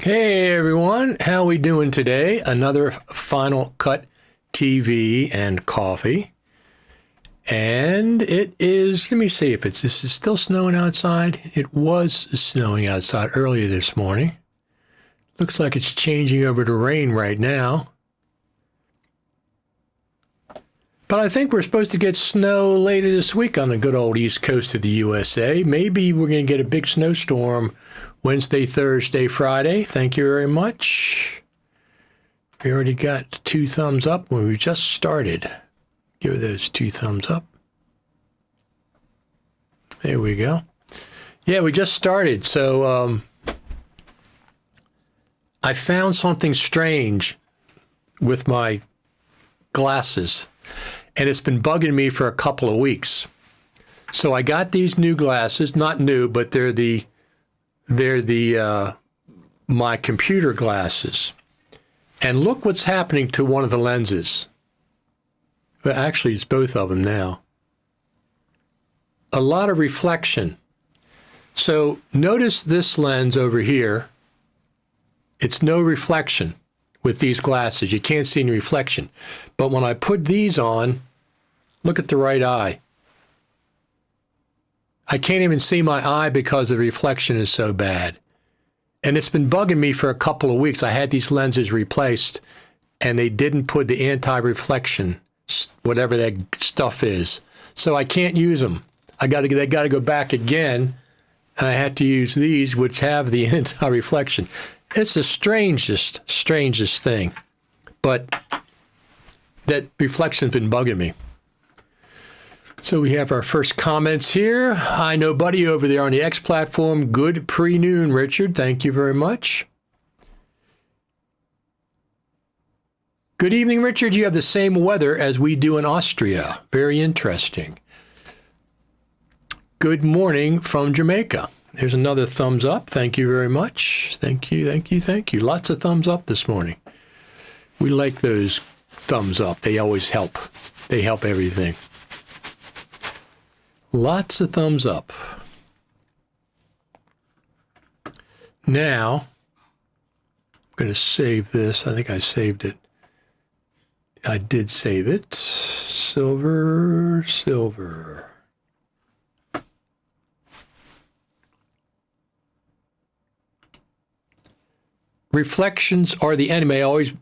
Hey everyone, how we doing today? Another Final Cut TV and coffee. And it is, let me see if this is still snowing outside. It was snowing outside earlier this morning. Looks like it's changing over to rain right now. But I think we're supposed to get snow later this week on the good old east coast of the USA. Maybe we're going to get a big snowstorm Wednesday, Thursday, Friday. Thank you very much. We already got 2 thumbs up when we just started. Give those 2 thumbs up. There we go. Yeah, we just started. So I found something strange with my glasses, and it's been bugging me for a couple of weeks. So I got these new glasses, not new, but they're my computer glasses. And look what's happening to one of the lenses. Well, actually, it's both of them now. A lot of reflection. So notice this lens over here. It's no reflection with these glasses. You can't see any reflection. But when I put these on, look at the right eye. I can't even see my eye because the reflection is so bad. And it's been bugging me for a couple of weeks. I had these lenses replaced, and they didn't put the anti-reflection, whatever that stuff is. So I can't use them. They got to go back again, and I had to use these, which have the anti-reflection. It's the strangest thing. But that reflection's been bugging me. So we have our first comments here. Hi, nobody over there on the X platform. Good pre-noon, Richard. Thank you very much. Good evening, Richard. You have the same weather as we do in Austria. Very interesting. Good morning from Jamaica. There's another thumbs up. Thank you very much. Thank you, thank you, thank you. Lots of thumbs up this morning. We like those thumbs up. They always help. They help everything. Lots of thumbs up. Now, I'm going to save this. I think I saved it. I did save it. Silver. Reflections are the enemy. I always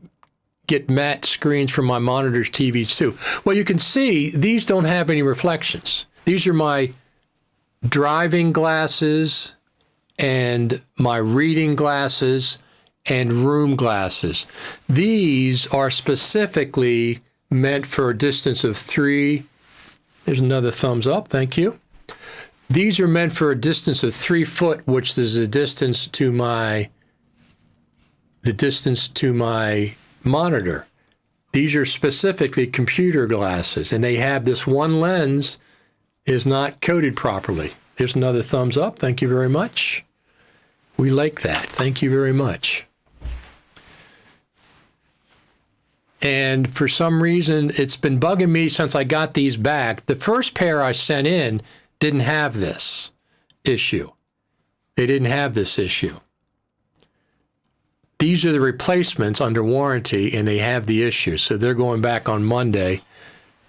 get matte screens from my monitors, TVs too. Well, you can see these don't have any reflections. These are my driving glasses and my reading glasses and room glasses. These are specifically meant for a distance of 3. There's another thumbs up. Thank you. These are meant for a distance of 3 foot, which is the distance to my monitor. These are specifically computer glasses, and they have this one lens is not coated properly. There's another thumbs up. Thank you very much. We like that. Thank you very much. And for some reason, it's been bugging me since I got these back. The first pair I sent in didn't have this issue. They didn't have this issue. These are the replacements under warranty, and they have the issue. So they're going back on Monday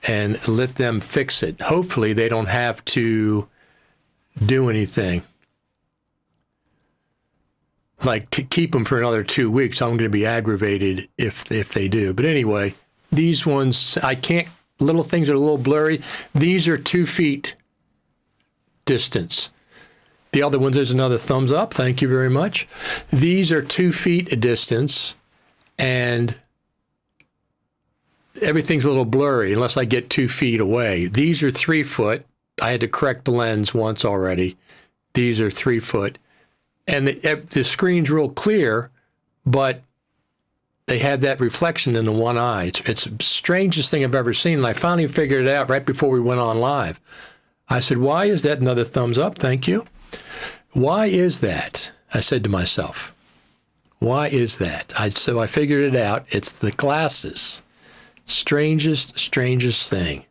and let them fix it. Hopefully they don't have to do anything. Like keep them for another 2 weeks. I'm going to be aggravated if they do. But anyway, these ones, I can't, little things are a little blurry. These are 2 feet distance. The other ones, there's another thumbs up. Thank you very much. These are 2 feet distance, and everything's a little blurry unless I get 2 feet away. These are 3 foot. I had to correct the lens once already. These are 3 foot. And the screen's real clear, but they have that reflection in the one eye. It's the strangest thing I've ever seen, and I finally figured it out right before we went on live. I said, why is that? Another thumbs up. Thank you. Why is that? I said to myself, why is that? So I figured it out. It's the glasses. Strangest thing.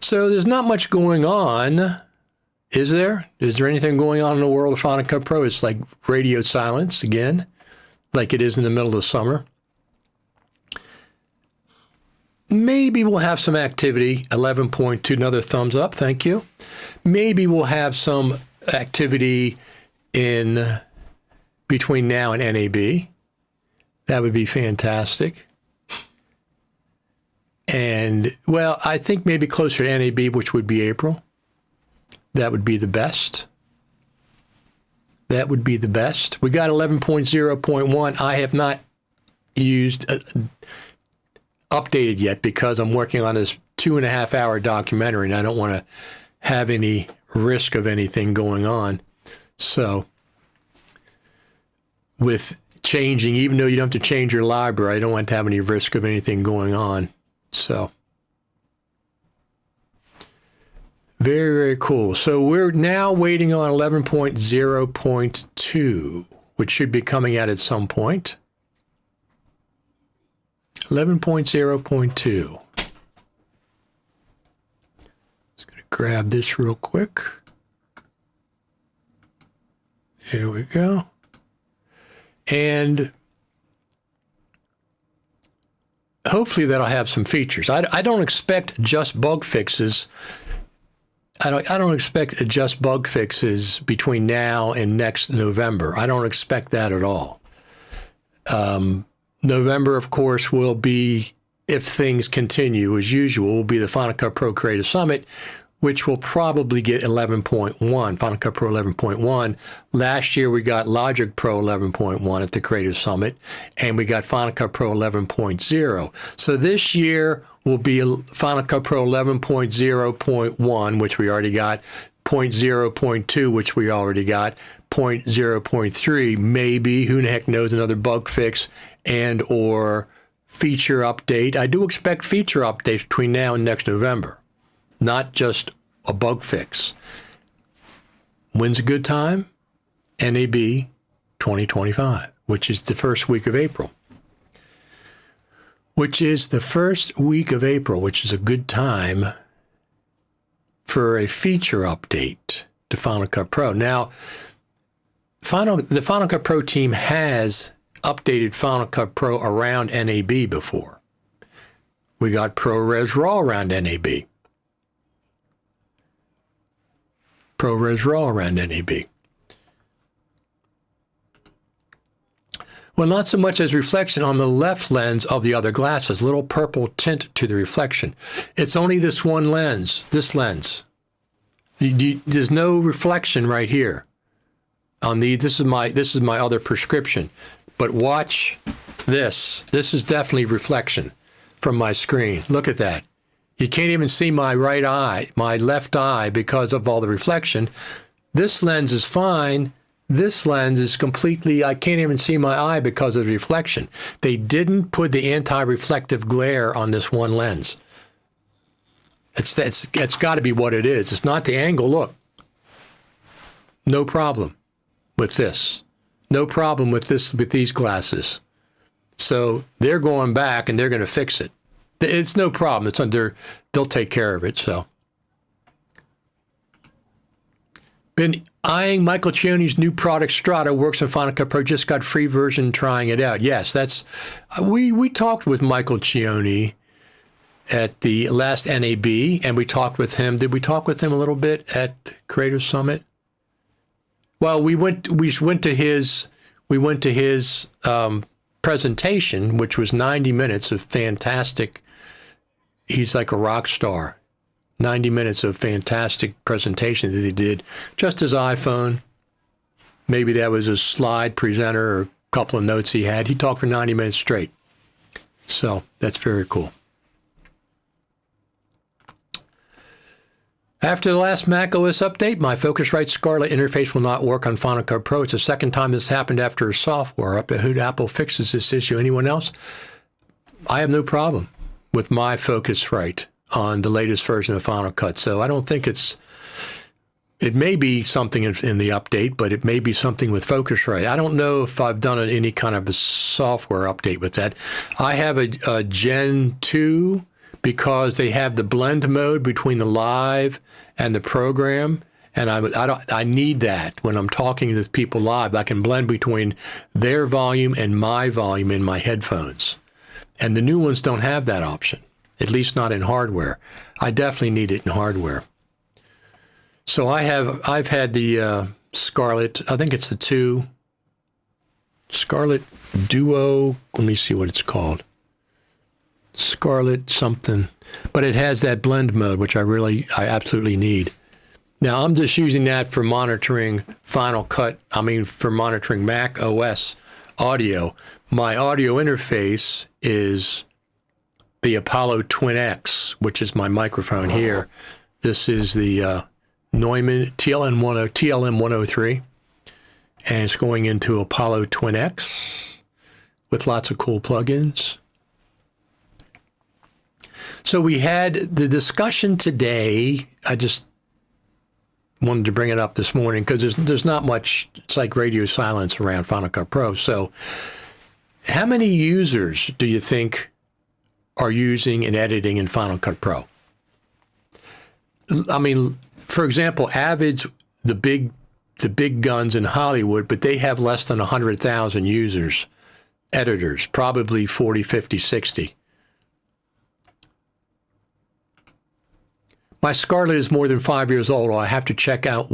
So there's not much going on, is there? Is there anything going on in the world of Final Cut Pro? It's like radio silence again. like it is in the middle of summer. Maybe we'll have some activity, 11.2, another thumbs up, thank you. Maybe we'll have some activity in between now and NAB. That would be fantastic. And, well, I think maybe closer to NAB, which would be April. That would be the best. That would be the best. We got 11.0.1. I have not used updated yet because I'm working on this 2.5-hour documentary and I don't want to have any risk of anything going on. So with changing, even though you don't have to change your library, I don't want to have any risk of anything going on. So very, very cool. So we're now waiting on 11.0.2, which should be coming out at some point. 11.0.2. Just going to grab this real quick. Here we go. And hopefully that'll have some features. I don't expect just bug fixes. I don't expect just bug fixes between now and next November. I don't expect that at all. November, of course, will be, if things continue as usual, will be the Final Cut Pro Creative Summit, which will probably get 11.1, Final Cut Pro 11.1. Last year, we got Logic Pro 11.1 at the Creative Summit, and we got Final Cut Pro 11.0. So this year will be Final Cut Pro 11.0.1, which we already got, 0.0.2, which we already got, 0.0.3, maybe, who the heck knows, another bug fix and or feature update. I do expect feature updates between now and next November, not just a bug fix. When's a good time? NAB 2025, which is the first week of April. Which is the first week of April, which is a good time for a feature update to Final Cut Pro. Now, the Final Cut Pro team has updated Final Cut Pro around NAB before. We got ProRes RAW around NAB. ProRes RAW around NAB. Well, not so much as reflection on the left lens of the other glasses, little purple tint to the reflection. It's only this one lens, this lens. There's no reflection right here. On this is my other prescription. But watch this. This is definitely reflection from my screen. Look at that. You can't even see my right eye, my left eye, because of all the reflection. This lens is fine. This lens is completely, I can't even see my eye because of the reflection. They didn't put the anti-reflective glare on this one lens. It's got to be what it is. It's not the angle. Look. No problem with this. No problem with these glasses. So they're going back and they're going to fix it. It's no problem. It's under, they'll take care of it. So, been eyeing Michael Cioni's new product Strata, works in Final Cut Pro, just got free version trying it out. Yes, that's, we talked with Michael Cioni at the last NAB, and we talked with him. Did we talk with him a little bit at Creative Summit? Well, we went to his presentation, which was 90 minutes of fantastic. He's like a rock star. 90 minutes of fantastic presentation that he did. Just his iPhone. Maybe that was a slide presenter or a couple of notes he had. He talked for 90 minutes straight. So that's very cool. After the last Mac OS update, my Focusrite Scarlett interface will not work on Final Cut Pro. It's the second time this happened after a software update. Who Apple fixes this issue? Anyone else? I have no problem with my Focusrite on the latest version of Final Cut. So I don't think it may be something in the update, but it may be something with Focusrite. I don't know if I've done any kind of a software update with that. I have a Gen 2 because they have the blend mode between the live and the program, And I need that when I'm talking to people live. I can blend between their volume and my volume in my headphones. And the new ones don't have that option, at least not in hardware. I definitely need it in hardware. So I've had the Scarlett, I think it's the Scarlett Duo. Let me see what it's called. Scarlett something. But it has that blend mode, which I absolutely need. Now, I'm just using that for monitoring for monitoring Mac OS audio. My audio interface is the Apollo Twin X, which is my microphone here. This is the Neumann TLM103, and it's going into Apollo Twin X with lots of cool plugins. So we had the discussion today. I just wanted to bring it up this morning because there's not much. It's like radio silence around Final Cut Pro. So how many users do you think are using and editing in Final Cut Pro? I mean, for example, Avid's the big guns in Hollywood, but they have less than 100,000 users, editors, probably 40, 50, 60. My Scarlett is more than 5 years old. I have to check out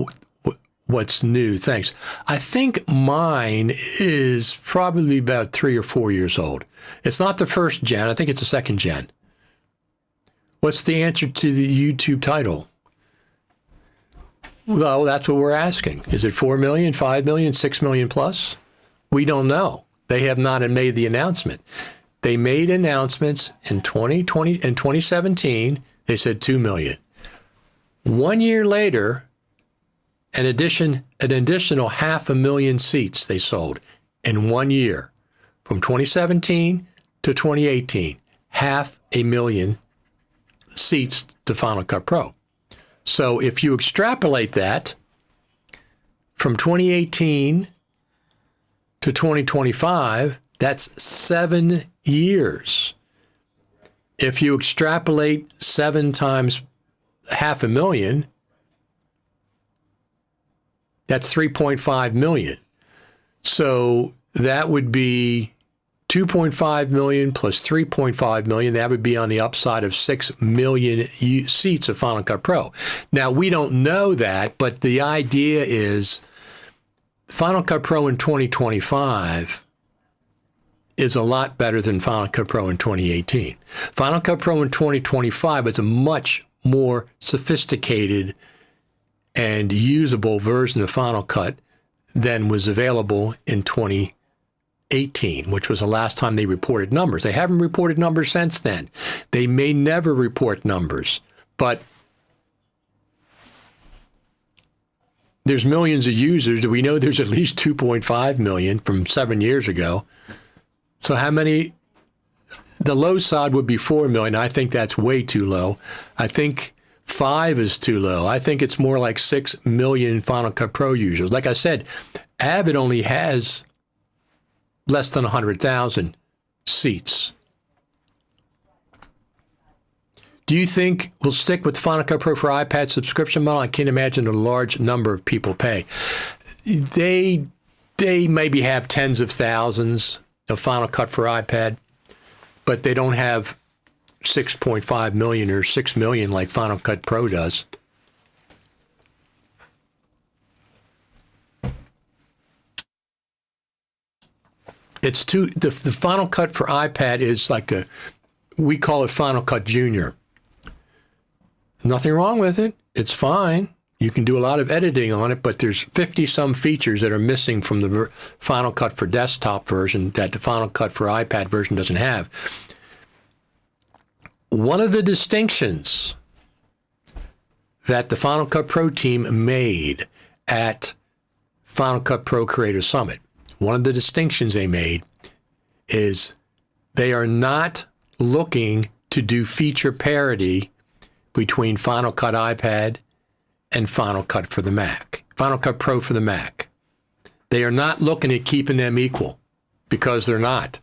what's new. Thanks. I think mine is probably about 3 or 4 years old. It's not the first gen. I think it's the second gen. What's the answer to the YouTube title? Well, that's what we're asking. Is it 4 million, 5 million, 6 million plus? We don't know. They have not made the announcement. They made announcements in 2017. They said 2 million. 1 year later, an additional 500,000 seats they sold in 1 year, from 2017 to 2018. 500,000 seats to Final Cut Pro. So if you extrapolate that from 2018 to 2025, that's 7 years. If you extrapolate 7 times 500,000, that's 3.5 million. So that would be 2.5 million plus 3.5 million. That would be on the upside of 6 million seats of Final Cut Pro. Now, we don't know that, but the idea is Final Cut Pro in 2025 is a lot better than Final Cut Pro in 2018. Final Cut Pro in 2025 is a much more sophisticated and usable version of Final Cut than was available in 2018, which was the last time they reported numbers. They haven't reported numbers since then. They may never report numbers, but there's millions of users. We know there's at least 2.5 million from 7 years ago. So how many? The low side would be 4 million. I think that's way too low. I think 5 is too low. I think it's more like 6 million Final Cut Pro users. Like I said, Avid only has less than 100,000 seats. Do you think we'll stick with Final Cut Pro for iPad subscription model? I can't imagine a large number of people pay. They maybe have tens of thousands of Final Cut for iPad, but they don't have 6.5 million or 6 million like Final Cut Pro does. It's the Final Cut for iPad is like we call it Final Cut Junior. Nothing wrong with it. It's fine. You can do a lot of editing on it, but there's 50-some features that are missing from the Final Cut for desktop version that the Final Cut for iPad version doesn't have. One of the distinctions that the Final Cut Pro team made at Final Cut Pro Creator Summit, one of the distinctions they made is they are not looking to do feature parity between Final Cut iPad and Final Cut for the Mac, Final Cut Pro for the Mac. They are not looking at keeping them equal because they're not.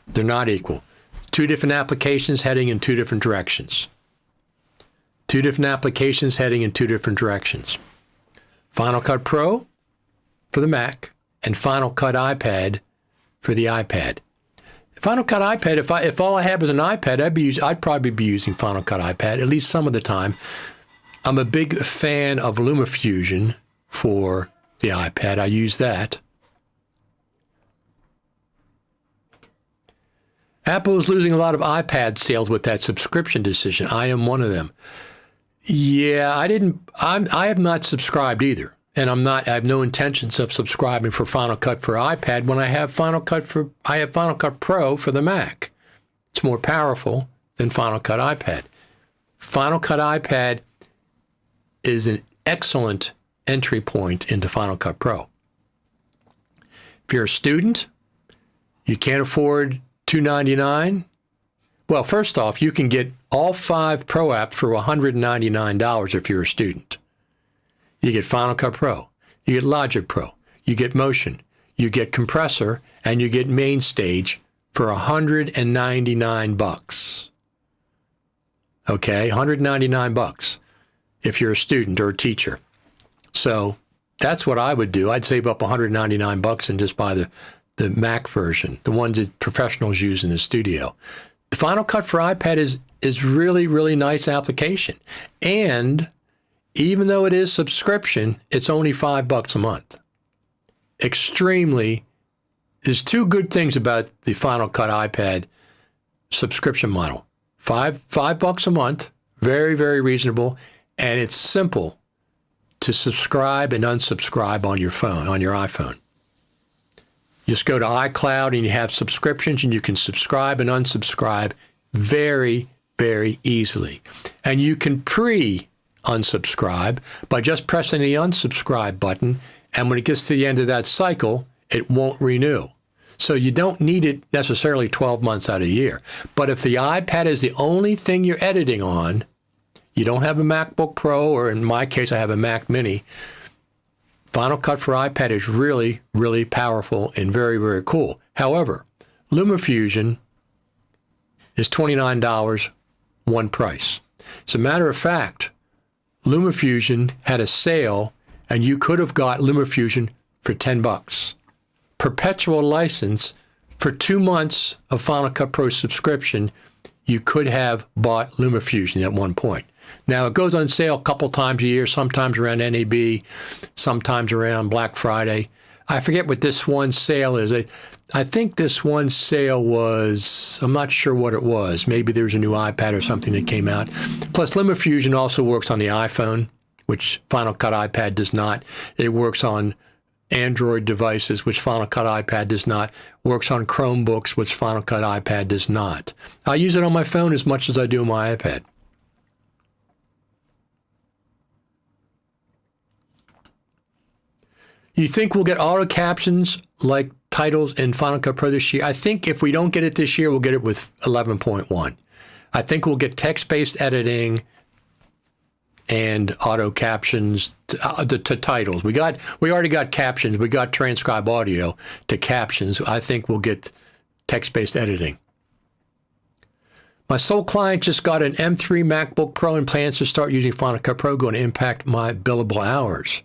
They're not equal. Two different applications heading in two different directions. Two different applications heading in two different directions. Final Cut Pro for the Mac, and Final Cut iPad for the iPad. Final Cut iPad, if all I had was an iPad, I'd probably be using Final Cut iPad, at least some of the time. I'm a big fan of LumaFusion for the iPad. I use that. Apple is losing a lot of iPad sales with that subscription decision. I am one of them. Yeah, I have not subscribed either. And I have no intentions of subscribing for Final Cut for iPad when I have Final Cut Pro for the Mac. It's more powerful than Final Cut iPad. Final Cut iPad is an excellent entry point into Final Cut Pro. If you're a student, you can't afford $299. Well, first off, you can get all 5 Pro apps for $199 if you're a student. You get Final Cut Pro, you get Logic Pro, you get Motion, you get Compressor, and you get Main Stage for $199. Okay, $199 if you're a student or a teacher. So that's what I would do. I'd save up $199 and just buy the Mac version, the ones that professionals use in the studio. The Final Cut for iPad is really, really nice application. And even though it is subscription, it's only $5 a month. There's 2 good things about the Final Cut iPad subscription model. $5 a month, very, very reasonable, and it's simple to subscribe and unsubscribe on your phone, on your iPhone. Just go to iCloud and you have subscriptions and you can subscribe and unsubscribe very, very easily. And you can unsubscribe by just pressing the unsubscribe button, and when it gets to the end of that cycle, it won't renew. So you don't need it necessarily 12 months out of the year. But if the iPad is the only thing you're editing on, you don't have a MacBook Pro, or in my case, I have a Mac Mini, Final Cut for iPad is really, really powerful and very, very cool. However, LumaFusion is $29, one price. As a matter of fact, LumaFusion had a sale, and you could have got LumaFusion for $10. Perpetual license for 2 months of Final Cut Pro subscription, you could have bought LumaFusion at one point. Now, it goes on sale a couple times a year, sometimes around NAB, sometimes around Black Friday. I forget what this one sale is. I think this one sale was, I'm not sure what it was. Maybe there's a new iPad or something that came out. Plus, LumaFusion also works on the iPhone, which Final Cut iPad does not. It works on Android devices, which Final Cut iPad does not. Works on Chromebooks, which Final Cut iPad does not. I use it on my phone as much as I do on my iPad. You think we'll get auto captions like titles in Final Cut Pro this year? I think if we don't get it this year, we'll get it with 11.1. I think we'll get text-based editing and auto captions to titles. We already got captions. We got transcribe audio to captions. I think we'll get text-based editing. My sole client just got an M3 MacBook Pro and plans to start using Final Cut Pro, going to impact my billable hours.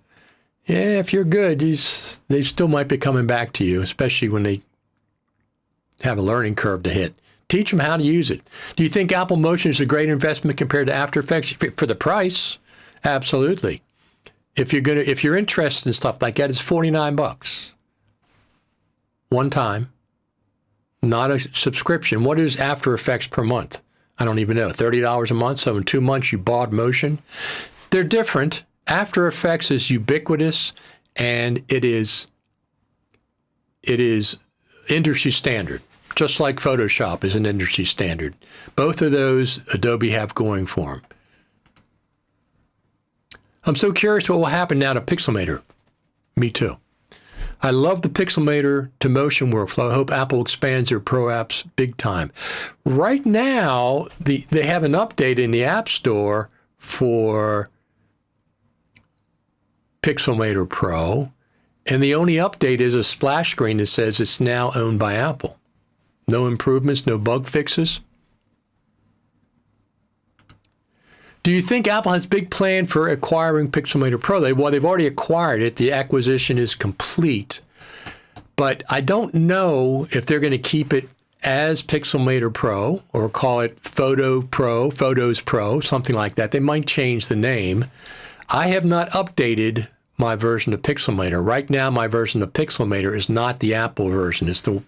Yeah, if you're good, they still might be coming back to you, especially when they have a learning curve to hit. Teach them how to use it. Do you think Apple Motion is a great investment compared to After Effects? For the price, absolutely. If you're interested in stuff like that, it's $49. One time, not a subscription. What is After Effects per month? I don't even know. $30 a month. So in 2 months, you bought Motion. They're different. After Effects is ubiquitous, and it is industry standard, just like Photoshop is an industry standard. Both of those Adobe have going for them. I'm so curious what will happen now to Pixelmator. Me too. I love the Pixelmator to Motion workflow. I hope Apple expands their Pro apps big time. Right now, they have an update in the App Store for Pixelmator Pro, and the only update is a splash screen that says it's now owned by Apple. No improvements, no bug fixes. Do you think Apple has big plan for acquiring Pixelmator Pro? They've already acquired it. The acquisition is complete. But I don't know if they're going to keep it as Pixelmator Pro or call it Photos Pro, something like that. They might change the name. I have not updated my version of Pixelmator. Right now, my version of Pixelmator is not the Apple version. It's the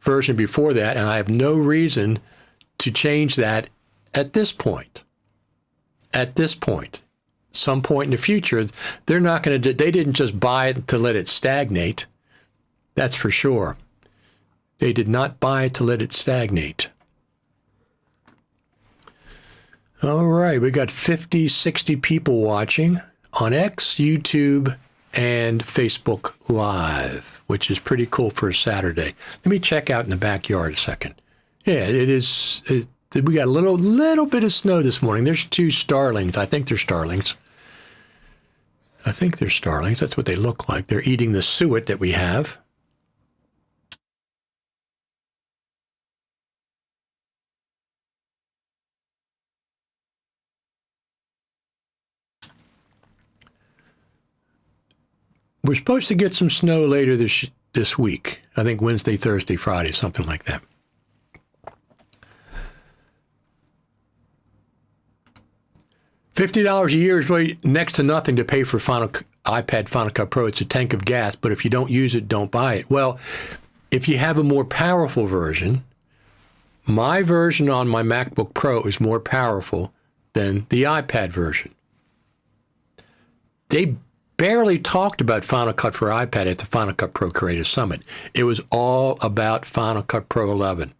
version before that, and I have no reason to change that at this point. At this point. Some point in the future, they're not going to. They didn't just buy it to let it stagnate. That's for sure. They did not buy it to let it stagnate. All right, we got 50, 60 people watching on X, YouTube, and Facebook Live, which is pretty cool for a Saturday. Let me check out in the backyard a second. Yeah, it is. We got a little bit of snow this morning. There's 2 starlings. I think they're starlings. That's what they look like. They're eating the suet that we have. We're supposed to get some snow later this week. I think Wednesday, Thursday, Friday, something like that. $50 a year is really next to nothing to pay for iPad Final Cut Pro. It's a tank of gas, but if you don't use it, don't buy it. Well, if you have a more powerful version, my version on my MacBook Pro is more powerful than the iPad version. They barely talked about Final Cut for iPad at the Final Cut Pro Creator Summit. It was all about Final Cut Pro 11.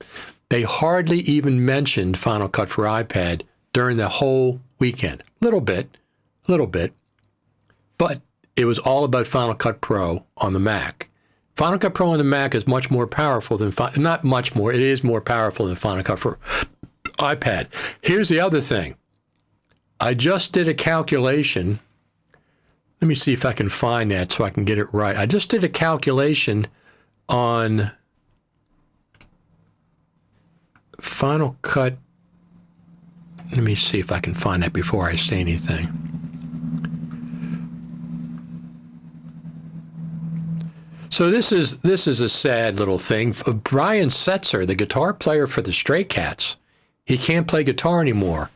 They hardly even mentioned Final Cut for iPad during the whole weekend. Little bit, but it was all about Final Cut Pro on the Mac. Final Cut Pro on the Mac is much more powerful than, not much more, it is more powerful than Final Cut for iPad. Here's the other thing. I just did a calculation. Let me see if I can find that so I can get it right. I just did a calculation on Final Cut. Let me see if I can find that before I say anything. So this is a sad little thing. Brian Setzer, the guitar player for the Stray Cats, he can't play guitar anymore.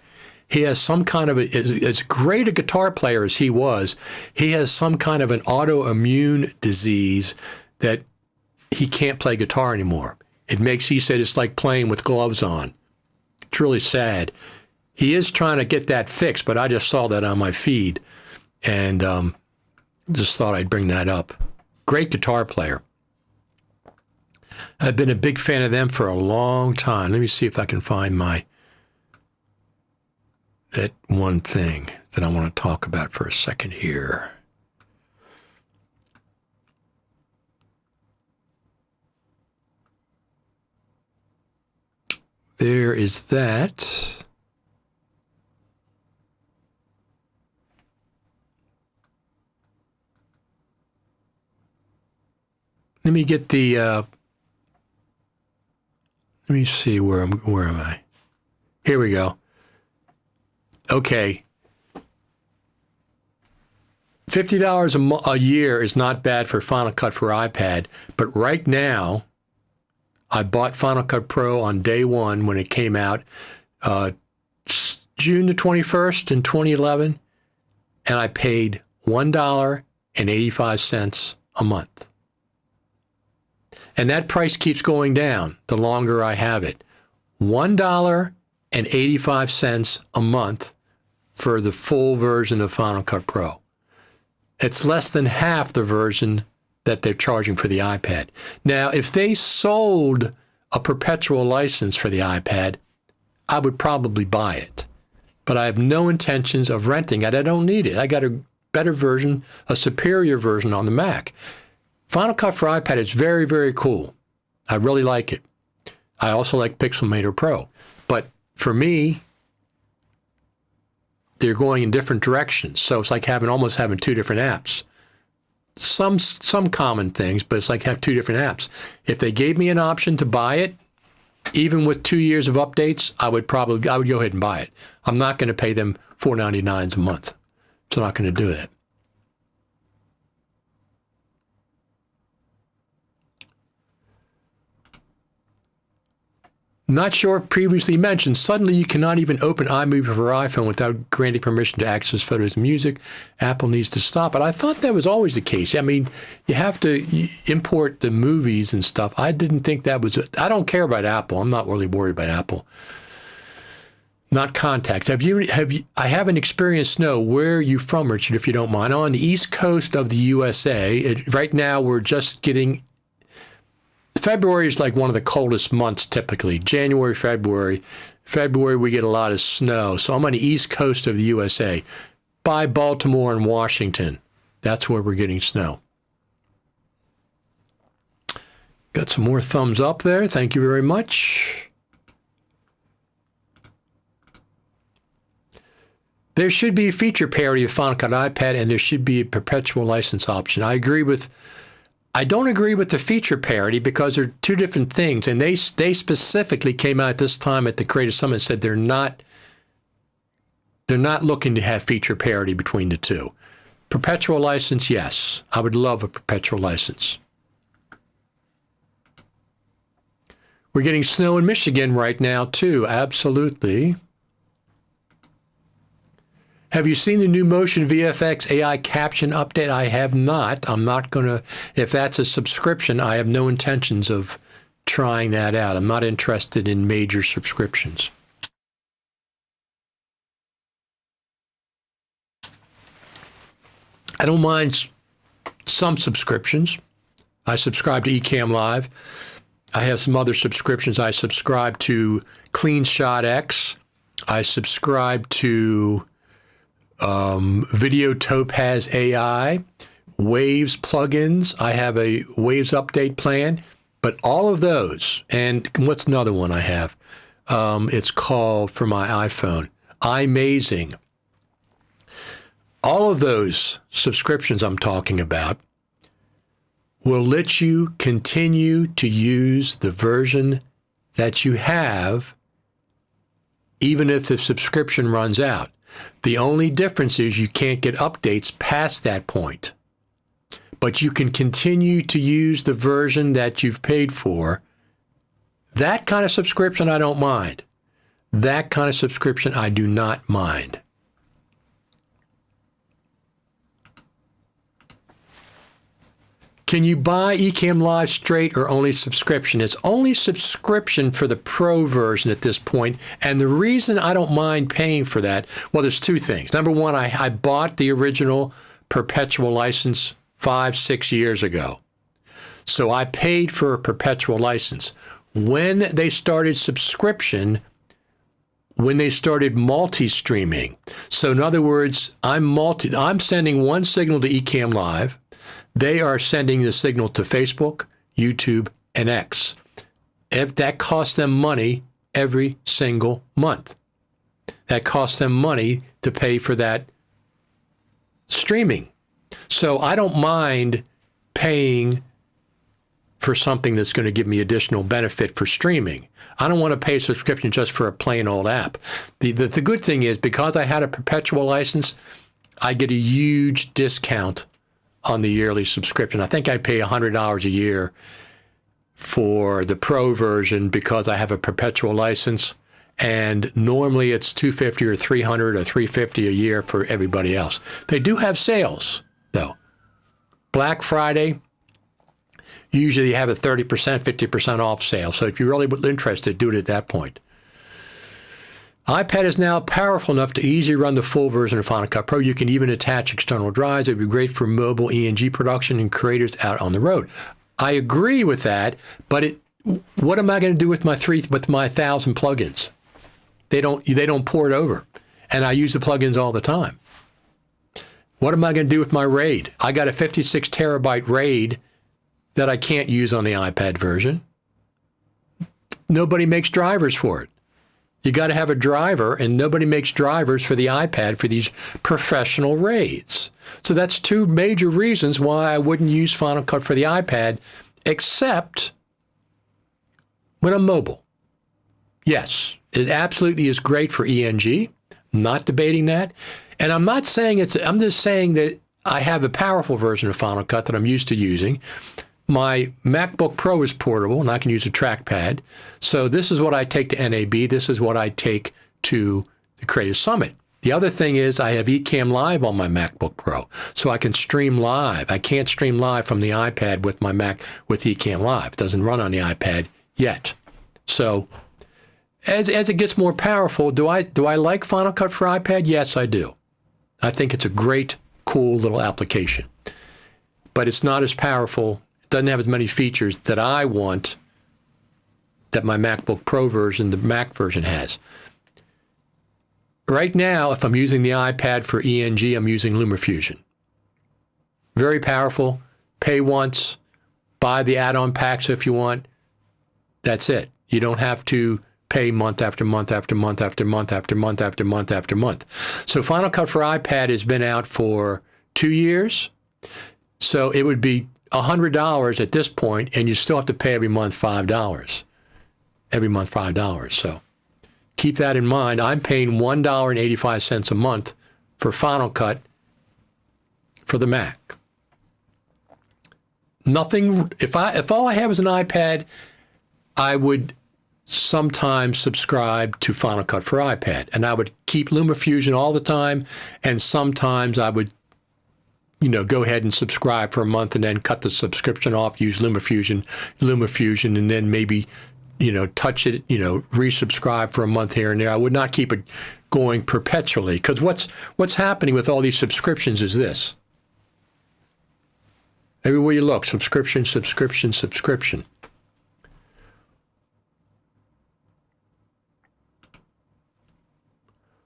He has some kind of, as great a guitar player as he was, he has some kind of an autoimmune disease that he can't play guitar anymore. He said it's like playing with gloves on. It's really sad. He is trying to get that fixed, but I just saw that on my feed and just thought I'd bring that up. Great guitar player. I've been a big fan of them for a long time. Let me see if I can find that one thing that I want to talk about for a second here. There is that. Let me get the, let me see where am I? Here we go. Okay. $50 a year is not bad for Final Cut for iPad, but right now, I bought Final Cut Pro on day one when it came out, June the 21st in 2011, and I paid $1.85 a month. And that price keeps going down the longer I have it. $1.85 a month for the full version of Final Cut Pro. It's less than half the version that they're charging for the iPad. Now, if they sold a perpetual license for the iPad, I would probably buy it. But I have no intentions of renting it. I don't need it. I got a better version, a superior version on the Mac. Final Cut for iPad is very, very cool. I really like it. I also like Pixelmator Pro. But for me, they're going in different directions. So it's like almost having 2 different apps. Some common things, but it's like have 2 different apps. If they gave me an option to buy it, even with 2 years of updates, I would go ahead and buy it. I'm not going to pay them $4.99 a month. So I'm not going to do that. Not sure if previously mentioned, suddenly you cannot even open iMovie for iPhone without granting permission to access photos and music. Apple needs to stop it. I thought that was always the case. I mean, you have to import the movies and stuff. I didn't think that was, I don't care about Apple. I'm not really worried about Apple. Not contacts. I haven't experienced snow. Where are you from, Richard, if you don't mind? I'm on the East Coast of the USA. Right now, we're just getting, February is like one of the coldest months typically. January, February. February, we get a lot of snow. So I'm on the East Coast of the USA. By Baltimore and Washington. That's where we're getting snow. Got some more thumbs up there. Thank you very much. There should be a feature parity of Final Cut iPad, and there should be a perpetual license option. I don't agree with the feature parity because they're two different things. And they specifically came out this time at the Creative Summit and said they're not looking to have feature parity between the two. Perpetual license, yes. I would love a perpetual license. We're getting snow in Michigan right now, too. Absolutely. Have you seen the new Motion VFX AI caption update? I have not. I'm not going to, if that's a subscription, I have no intentions of trying that out. I'm not interested in major subscriptions. I don't mind some subscriptions. I subscribe to Ecamm Live. I have some other subscriptions. I subscribe to CleanShot X. I subscribe to Video Topaz AI, Waves plugins. I have a Waves update plan, but all of those, and what's another one I have? It's called, for my iPhone, iMazing. All of those subscriptions I'm talking about will let you continue to use the version that you have, even if the subscription runs out. The only difference is you can't get updates past that point. But you can continue to use the version that you've paid for. That kind of subscription I don't mind. That kind of subscription I do not mind. Can you buy Ecamm Live straight or only subscription? It's only subscription for the Pro version at this point. And the reason I don't mind paying for that, well, there's two things. Number one, I bought the original perpetual license 5-6 years ago. So I paid for a perpetual license. When they started subscription, when they started multi-streaming. So in other words, I'm sending one signal to Ecamm Live. They are sending the signal to Facebook, YouTube, and X. If that costs them money every single month. That costs them money to pay for that streaming. So I don't mind paying for something that's going to give me additional benefit for streaming. I don't want to pay a subscription just for a plain old app. The good thing is, because I had a perpetual license, I get a huge discount on the yearly subscription. I think I pay $100 a year for the Pro version because I have a perpetual license, and normally it's $250 or $300 or $350 a year for everybody else. They do have sales, though. Black Friday, usually you have a 30%, 50% off sale. So if you're really interested, do it at that point. iPad is now powerful enough to easily run the full version of Final Cut Pro. You can even attach external drives. It would be great for mobile ENG production and creators out on the road. I agree with that, but what am I going to do with my 1,000 plugins? They don't pour it over, and I use the plugins all the time. What am I going to do with my RAID? I got a 56 terabyte RAID that I can't use on the iPad version. Nobody makes drivers for it. You got to have a driver, and nobody makes drivers for the iPad for these professional RAIDs. So that's two major reasons why I wouldn't use Final Cut for the iPad, except when I'm mobile. Yes, it absolutely is great for ENG. Not debating that. And I'm not saying I'm just saying that I have a powerful version of Final Cut that I'm used to using. My MacBook Pro is portable and I can use a trackpad. So this is what I take to NAB. This is what I take to the Creative Summit. The other thing is I have Ecamm Live on my MacBook Pro, so I can stream live. I can't stream live from the iPad with my Mac with Ecamm Live. It doesn't run on the iPad yet. So as it gets more powerful, do I like Final Cut for iPad? Yes, I do. I think it's a great, cool little application. But it's not as powerful. It doesn't have as many features that I want that my MacBook Pro version, the Mac version, has. Right now, if I'm using the iPad for ENG, I'm using LumaFusion. Very powerful. Pay once. Buy the add-on packs if you want. That's it. You don't have to pay month after month after month after month after month after month after month. So Final Cut for iPad has been out for 2 years. So it would be $100 at this point, and you still have to pay every month $5. Every month $5. So keep that in mind. I'm paying $1.85 a month for Final Cut for the Mac. Nothing. If all I have is an iPad, I would sometimes subscribe to Final Cut for iPad, and I would keep LumaFusion all the time, and sometimes I would, go ahead and subscribe for a month and then cut the subscription off, use LumaFusion, and then maybe, touch it, resubscribe for a month here and there. I would not keep it going perpetually, because what's happening with all these subscriptions is this. Everywhere you look, subscription, subscription, subscription.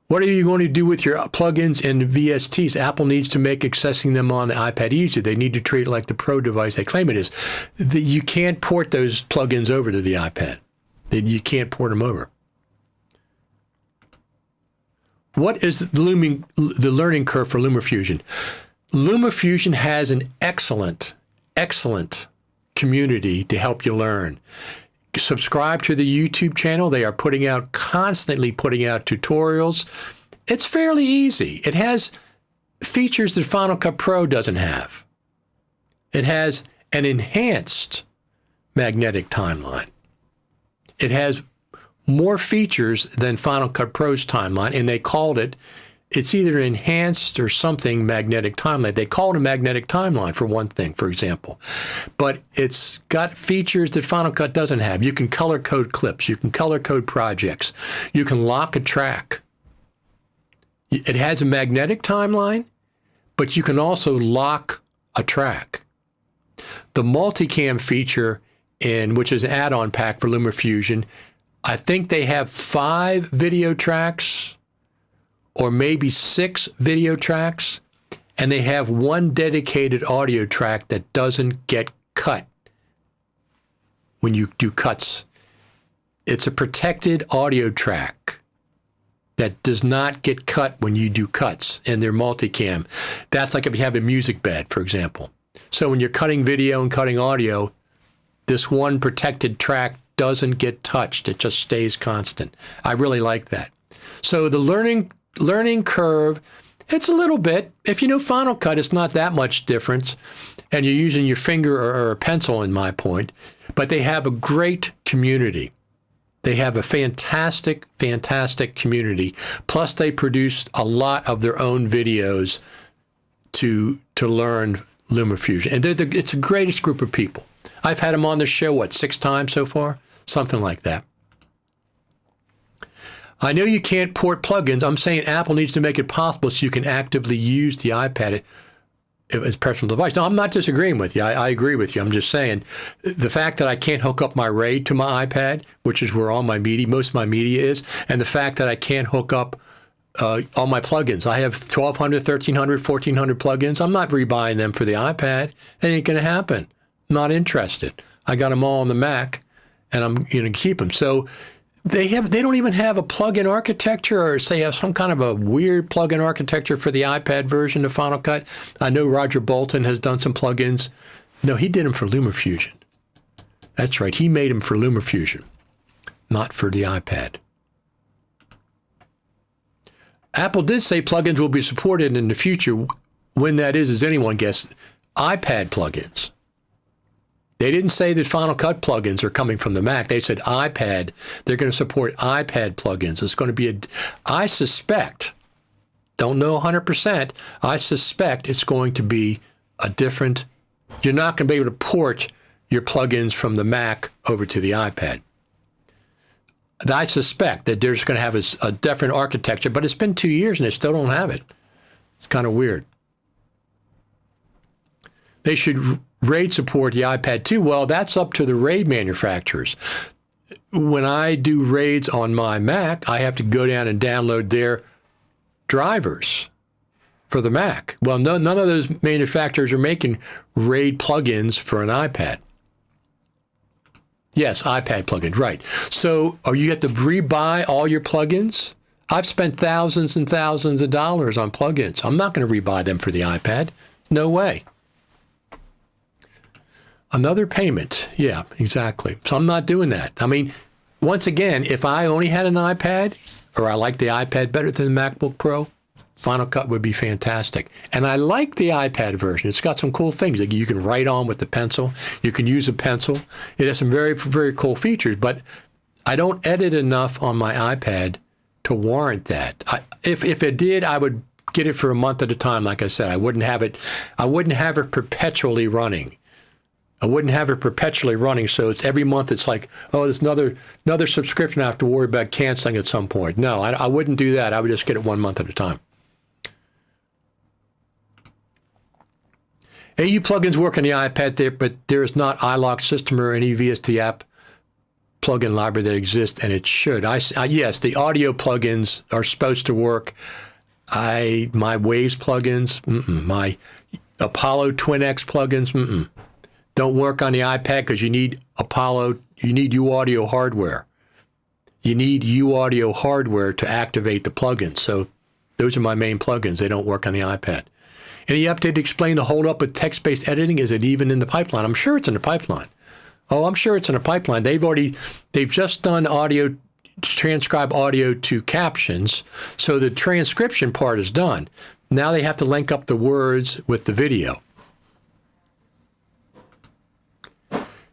What are you going to do with your plugins and VSTs? Apple needs to make accessing them on the iPad easier. They need to treat it like the Pro device they claim it is. You can't port those plugins over to the iPad. You can't port them over. What is the learning curve for LumaFusion? LumaFusion has an excellent community to help you learn. Subscribe to the YouTube channel. They are constantly putting out tutorials. It's fairly easy. It has features that Final Cut Pro doesn't have. It has an enhanced magnetic timeline. It has more features than Final Cut Pro's timeline, and they called it's either enhanced or something magnetic timeline. They call it a magnetic timeline for one thing, for example. But it's got features that Final Cut doesn't have. You can color code clips. You can color code projects. You can lock a track. It has a magnetic timeline, but you can also lock a track. The multicam feature, which is an add-on pack for LumaFusion, I think they have 5 video tracks or maybe 6 video tracks, and they have 1 dedicated audio track that doesn't get cut when you do cuts. It's a protected audio track that does not get cut when you do cuts in their multicam. That's like if you have a music bed, for example. So when you're cutting video and cutting audio, this one protected track doesn't get touched. It just stays constant. I really like that. So the learning curve, it's a little bit. If you know Final Cut, it's not that much difference, and you're using your finger or a pencil, in my point, but they have a great community. They have a fantastic community. Plus, they produced a lot of their own videos to learn LumaFusion. And it's the greatest group of people. I've had them on the show, 6 times so far? Something like that. I know you can't port plugins. I'm saying Apple needs to make it possible so you can actively use the iPad as a personal device. No, I'm not disagreeing with you. I agree with you. I'm just saying the fact that I can't hook up my RAID to my iPad, which is where all my media, most of my media is, and the fact that I can't hook up all my plugins. I have 1,200, 1,300, 1,400 plugins. I'm not rebuying them for the iPad. That ain't going to happen. I'm not interested. I got them all on the Mac, and I'm going to keep them. So they don't even have a plugin architecture, or say have some kind of a weird plugin architecture for the iPad version of Final Cut. I know Roger Bolton has done some plugins. No, he did them for LumaFusion. That's right. He made them for LumaFusion, not for the iPad. Apple did say plugins will be supported in the future. When that is anyone guess. iPad plugins. They didn't say that Final Cut plugins are coming from the Mac. They said iPad. They're going to support iPad plugins. It's going to be I suspect, don't know 100%, I suspect it's going to be a different, you're not going to be able to port your plugins from the Mac over to the iPad. I suspect that they're just going to have a different architecture, but it's been 2 years and they still don't have it. It's kind of weird. They should RAID support the iPad too. Well, that's up to the RAID manufacturers. When I do RAIDs on my Mac, I have to go down and download their drivers for the Mac. Well, none of those manufacturers are making RAID plugins for an iPad. Yes, iPad plugins, right. So you have to rebuy all your plugins? I've spent thousands and thousands of dollars on plugins. I'm not going to rebuy them for the iPad. No way. Another payment. Yeah, exactly. So I'm not doing that. I mean, once again, if I only had an iPad, or I like the iPad better than the MacBook Pro, Final Cut would be fantastic. And I like the iPad version. It's got some cool things. Like you can write on with the pencil. You can use a pencil. It has some very, very cool features, but I don't edit enough on my iPad to warrant that. If it did, I would get it for a month at a time. Like I said, I wouldn't have it perpetually running. So it's every month it's like, oh, there's another subscription I have to worry about canceling at some point. No, I wouldn't do that. I would just get it 1 month at a time. AU plugins work on the iPad there, but there is not iLock system or any VST app plugin library that exists, and it should. Yes, the audio plugins are supposed to work. My Waves plugins, my Apollo Twin X plugins, don't work on the iPad because you need UAudio hardware. You need UAudio hardware to activate the plugins. So those are my main plugins. They don't work on the iPad. Any update to explain the hold up with text-based editing? Is it even in the pipeline? I'm sure it's in the pipeline. Oh, I'm sure it's in the pipeline. They've just done audio, transcribe audio to captions. So the transcription part is done. Now they have to link up the words with the video.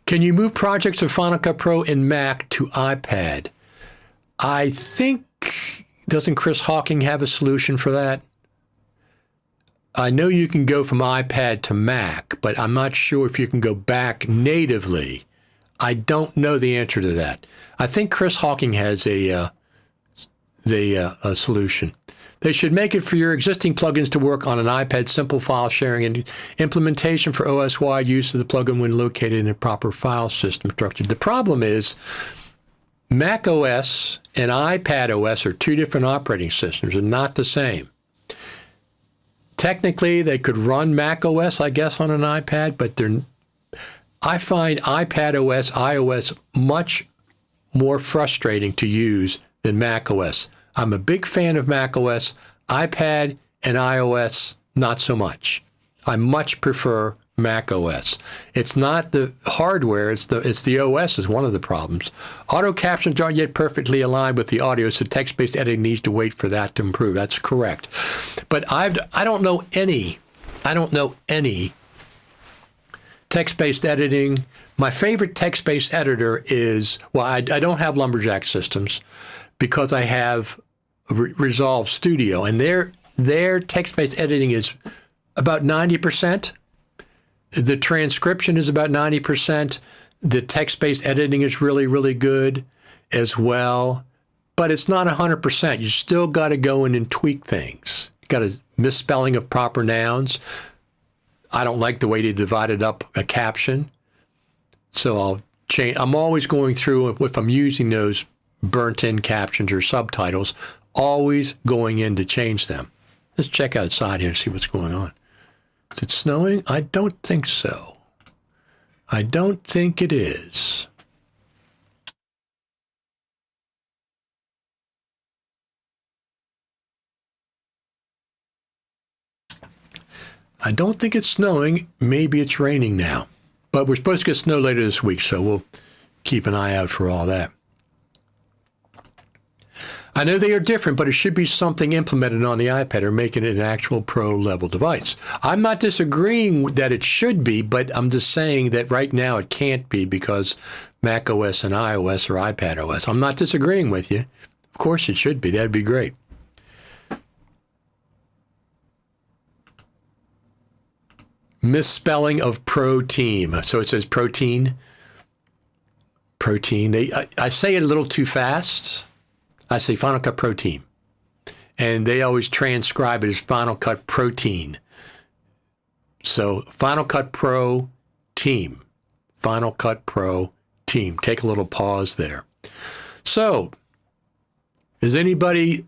Can you move projects of Final Cut Pro in Mac to iPad? I think, doesn't Chris Hawking have a solution for that? I know you can go from iPad to Mac, but I'm not sure if you can go back natively. I don't know the answer to that. I think Chris Hawking has a solution. They should make it for your existing plugins to work on an iPad, simple file sharing and implementation for OS-wide use of the plugin when located in a proper file system structure. The problem is Mac OS and iPad OS are two different operating systems. They're not the same. Technically, they could run Mac OS, I guess, on an iPad, but I find iPad OS, iOS, much more frustrating to use than Mac OS. I'm a big fan of Mac OS, iPad and iOS, not so much. I much prefer Mac OS. It's not the hardware, it's the OS is one of the problems. Auto captions aren't yet perfectly aligned with the audio, so text-based editing needs to wait for that to improve. That's correct. But I don't know any text-based editing. My favorite text-based editor is, well, I don't have Lumberjack systems because I have Resolve Studio, and their text-based editing is about 90%. The transcription is about 90%. The text-based editing is really, really good as well, but it's not 100%. You still got to go in and tweak things. You got a misspelling of proper nouns. I don't like the way they divided up a caption, so I'll change. I'm always going through, if I'm using those burnt-in captions or subtitles, always going in to change them. Let's check outside here and see what's going on. Is it snowing? I don't think so. I don't think it is. I don't think it's snowing. Maybe it's raining now. But we're supposed to get snow later this week, so we'll keep an eye out for all that. I know they are different, but it should be something implemented on the iPad or making it an actual pro level device. I'm not disagreeing that it should be, but I'm just saying that right now it can't be because Mac OS and iOS or iPad OS. I'm not disagreeing with you. Of course it should be. That'd be great. Misspelling of pro team. So it says protein. Protein. I say it a little too fast. I say Final Cut Pro Team. And they always transcribe it as Final Cut Protein. So Final Cut Pro Team. Final Cut Pro Team. Take a little pause there. So, is anybody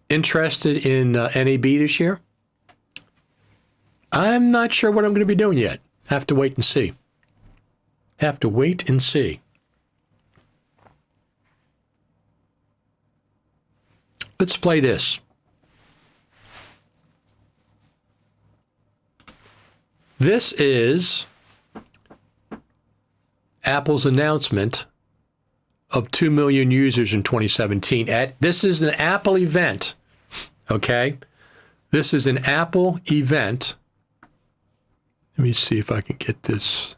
interested in NAB this year? I'm not sure what I'm going to be doing yet. Have to wait and see. Have to wait and see. Let's play this. This is Apple's announcement of 2 million users in 2017. This is an Apple event, okay? This is an Apple event. Let me see if I can get this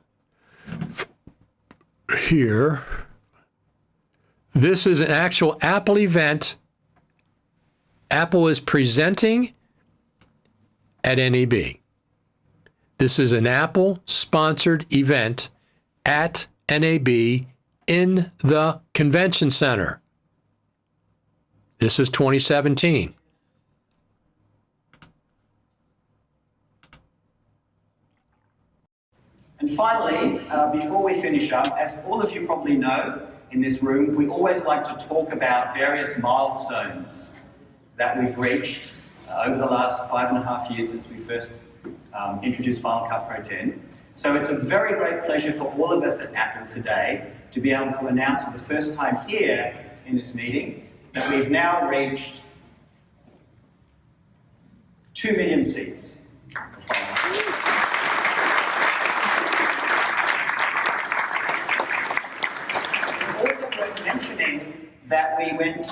here. This is an actual Apple event. Apple is presenting at NAB. This is an Apple-sponsored event at NAB in the Convention Center. This is 2017. And finally, before we finish up, as all of you probably know in this room, we always like to talk about various milestones that we've reached over the last 5.5 years since we first introduced Final Cut Pro 10. So it's a very great pleasure for all of us at Apple today to be able to announce for the first time here in this meeting that we've now reached 2 million seats. It's also worth mentioning that we went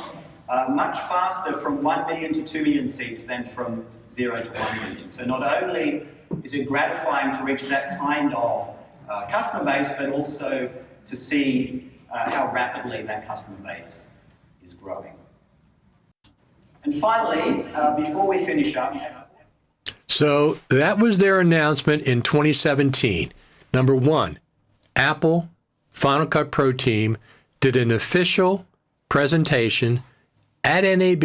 much faster from 1 million to 2 million seats than from 0 to 1 million. So not only is it gratifying to reach that kind of customer base, but also to see how rapidly that customer base is growing. And finally, before we finish up... So that was their announcement in 2017. Number one, Apple Final Cut Pro team did an official presentation at NAB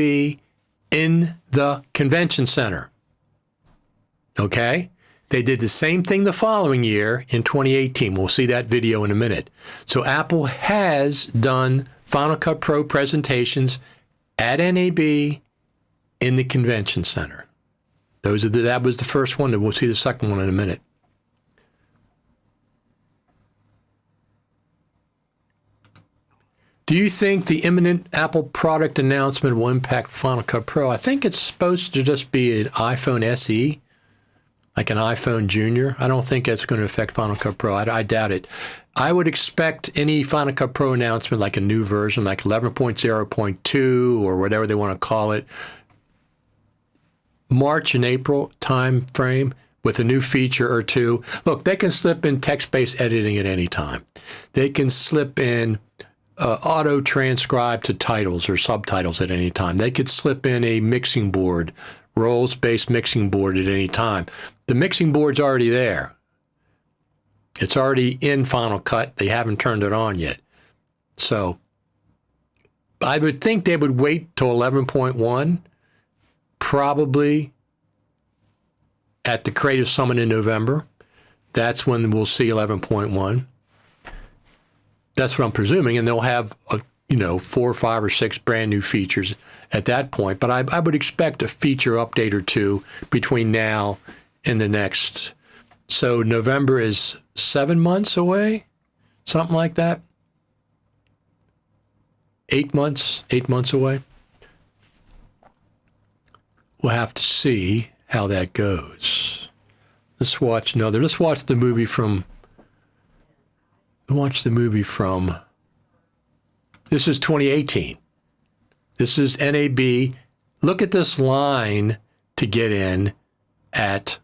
in the Convention Center. Okay? They did the same thing the following year in 2018. We'll see that video in a minute. So Apple has done Final Cut Pro presentations at NAB in the Convention Center. That was the first one, and we'll see the second one in a minute. Do you think the imminent Apple product announcement will impact Final Cut Pro? I think it's supposed to just be an iPhone SE, like an iPhone Junior. I don't think it's going to affect Final Cut Pro. I doubt it. I would expect any Final Cut Pro announcement, like a new version, like 11.0.2 or whatever they want to call it, March and April time frame with a new feature or two. Look, they can slip in text-based editing at any time. They can slip in auto transcribe to titles or subtitles at any time. They could slip in a mixing board, roles-based mixing board at any time. The mixing board's already there. It's already in Final Cut. They haven't turned it on yet. So I would think they would wait till 11.1, probably at the Creative Summit in November. That's when we'll see 11.1. That's what I'm presuming, and they'll have 4, 5, or 6 brand new features at that point. But I would expect a feature update or two between now and the next. So November is 7 months away, something like that. 8 months away. We'll have to see how that goes. Let's watch another. Let's watch the movie from. This is 2018. This is NAB. Look at this line to get in at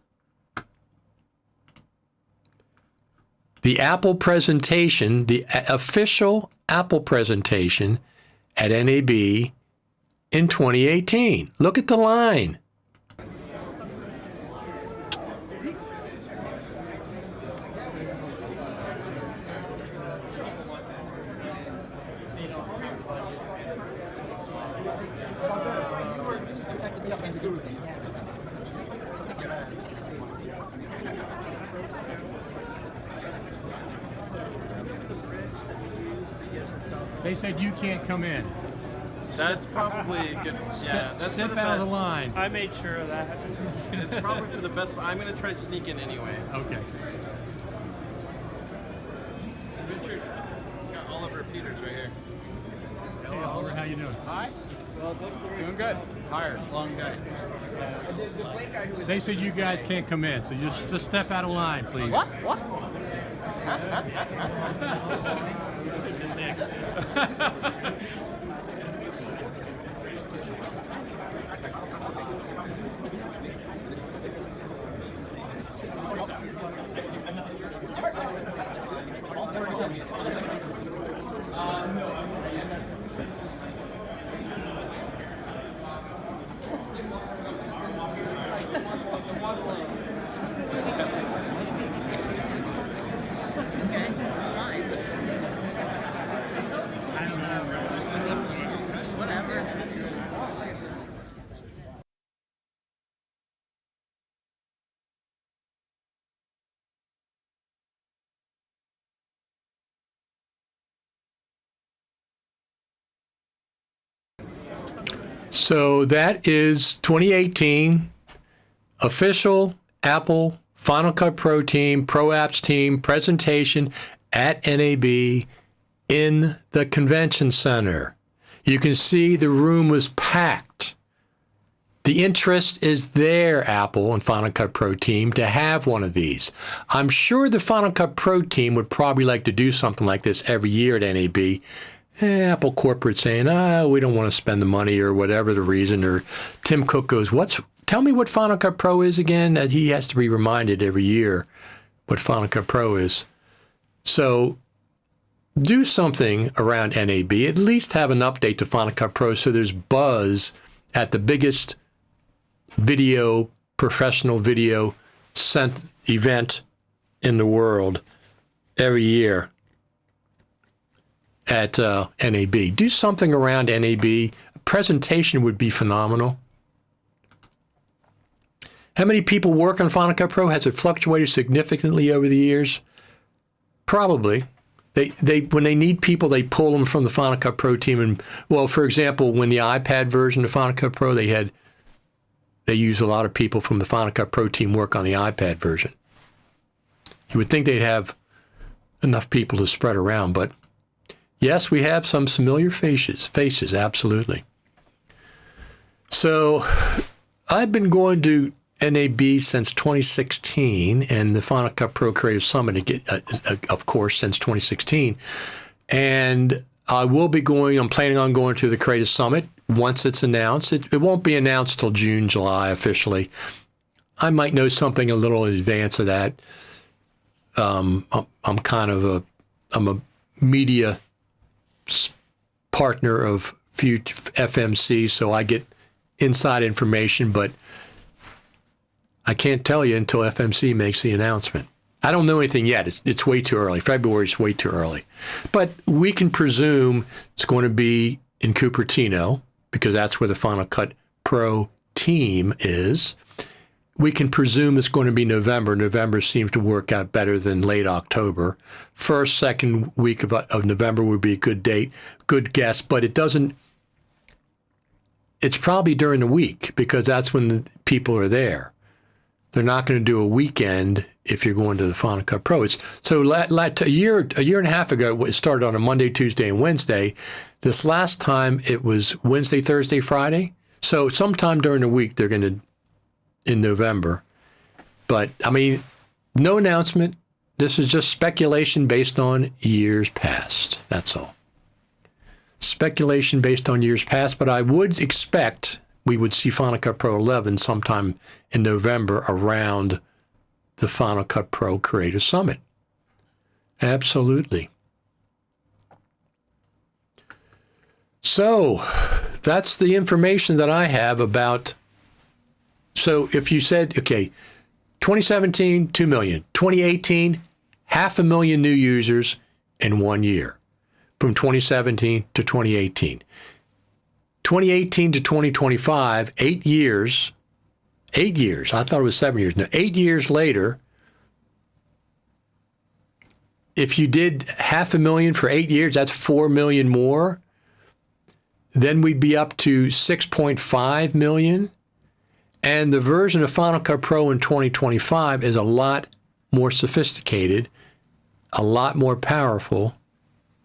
the Apple presentation, the official Apple presentation at NAB in 2018. Look at the line. They said you can't come in. That's probably good. Yeah, that's Step for the out best. of the line. I made sure of that. It's probably for the best, but I'm gonna try to sneak in anyway. Okay. Richard, got Oliver Peters right here. Hey, Oliver, how you doing? Hi. Doing good. Tired, long day. They said you guys can't come in, so just step out of line, please. What? So that is 2018 official Apple Final Cut Pro team, Pro Apps team presentation at NAB in the convention center. You can see the room was packed. The interest is there, Apple and Final Cut Pro team, to have one of these. I'm sure the Final Cut Pro team would probably like to do something like this every year at NAB. Apple corporate saying, we don't want to spend the money or whatever the reason. Or Tim Cook goes, tell me what Final Cut Pro is again? And he has to be reminded every year what Final Cut Pro is. So do something around NAB. At least have an update to Final Cut Pro so there's buzz at the biggest professional video event in the world every year at NAB. Do something around NAB. A presentation would be phenomenal. How many people work on Final Cut Pro? Has it fluctuated significantly over the years? Probably. They when they need people, they pull them from the Final Cut Pro team. And well, for example, when the iPad version of Final Cut Pro, they use a lot of people from the Final Cut Pro team work on the iPad version. You would think they'd have enough people to spread around, but yes, we have some familiar faces, absolutely. So I've been going to NAB since 2016 and the Final Cut Pro Creative Summit, of course, since 2016. And I'm planning on going to the Creative Summit once it's announced. It won't be announced till June, July officially. I might know something a little in advance of that. I'm a media partner of FMC, so I get inside information, but I can't tell you until FMC makes the announcement. I don't know anything yet. It's way too early. February is way too early. But we can presume it's going to be in Cupertino because that's where the Final Cut Pro team is. We can presume it's going to be November. November seems to work out better than late October. First, second week of November would be a good date, good guess, but it doesn't. It's probably during the week because that's when the people are there. They're not going to do a weekend if you're going to the Final Cut Pro. A year and a half ago, it started on a Monday, Tuesday, and Wednesday. This last time, it was Wednesday, Thursday, Friday. So sometime during the week, they're going to, in November. But, I mean, no announcement. This is just speculation based on years past. That's all. Speculation based on years past, but I would expect we would see Final Cut Pro 11 sometime in November around the Final Cut Pro Creator Summit. Absolutely. So that's the information that I have about. So if you said, okay, 2017, 2 million, 2018, 500,000 new users in 1 year from 2017 to 2018. 2018 to 2025, 8 years, I thought it was 7 years. No, 8 years later, if you did 500,000 for 8 years, that's 4 million more. Then we'd be up to 6.5 million. And the version of Final Cut Pro in 2025 is a lot more sophisticated, a lot more powerful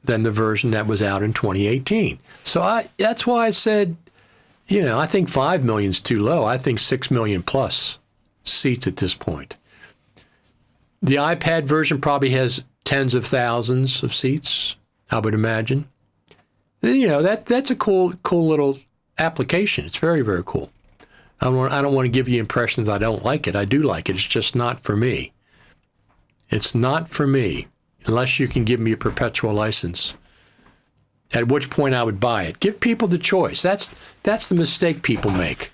than the version that was out in 2018. So that's why I said, I think 5 million is too low. I think 6 million plus seats at this point. The iPad version probably has tens of thousands of seats, I would imagine. That's a cool little application. It's very, very cool. I don't want to give you impressions I don't like it. I do like it. It's just not for me. It's not for me, unless you can give me a perpetual license, at which point I would buy it. Give people the choice. That's the mistake people make.